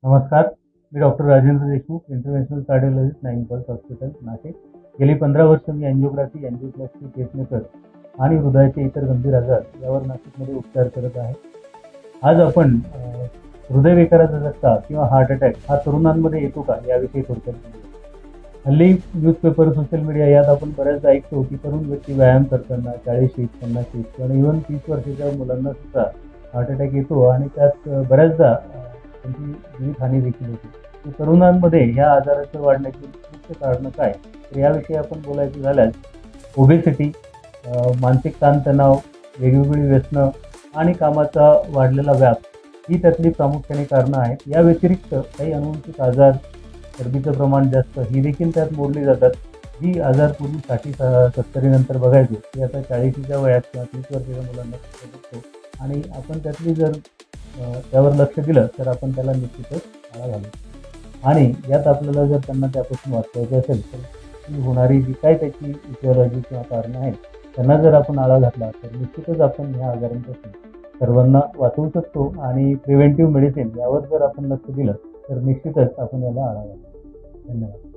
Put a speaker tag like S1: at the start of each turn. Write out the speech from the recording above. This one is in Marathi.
S1: नमस्कार. मी doctor Rajendra Deshmukh, international cardiologist, nine pulse hospital, Nashik. गेली 15 वर्ष मी अँजिओग्राफी, अँजिओप्लास्टी, पेसमेकर आणि हृदयाचे इतर गंभीर आजार यावर नाशिकमध्ये उपचार करत आहे. आज आपण हृदयविकाराचा झटका किंवा हार्ट अटॅक हा तरुणांमध्ये येतो का याविषयी थोडक्यात बोलूया. हल्ली न्यूजपेपर, सोशल मीडिया यात आपण बऱ्याचदा ऐकतो की तरुण व्यक्ती व्यायाम करताना 40, 50 किंवा इव्हन 30 वर्षाच्या मुलांना सुद्धा हार्ट अटॅक येतो आणि त्यात बऱ्याचदा त्यांची जीवितहानी देखील होते. तर तरुणांमध्ये ह्या आजाराचं वाढण्याची मुख्य कारणं काय, तर याविषयी आपण बोलायचं झाल्यास ओबेसिटी, मानसिक ताणतणाव, वेगवेगळी व्यसनं आणि कामाचा वाढलेला व्याप ही त्यातली प्रामुख्याने कारणं आहेत. या व्यतिरिक्त काही अनुवंशिक आजार, चरबीचं प्रमाण जास्त ही देखील त्यात मोडली जातात. जी आजार पूर्वी 60-70 नंतर बघायचो ते आता 40च्या वयात किंवा 30 वर्षाच्या मुलांना बघतो आणि आपण त्यातली जर त्यावर लक्ष दिलं तर आपण त्याला निश्चितच आळा घालू. आणि यात आपल्याला जर त्यांना त्यापासून वाचवायचं असेल तर ती होणारी जी काय त्याची इथिओलॉजी किंवा कारणं आहेत त्यांना जर आपण आळा घातला तर निश्चितच आपण ह्या आजारांपासून सर्वांना वाचवू शकतो. आणि प्रिव्हेंटिव्ह मेडिसिन यावर जर आपण लक्ष दिलं तर निश्चितच आपण याला आळा घालू. धन्यवाद.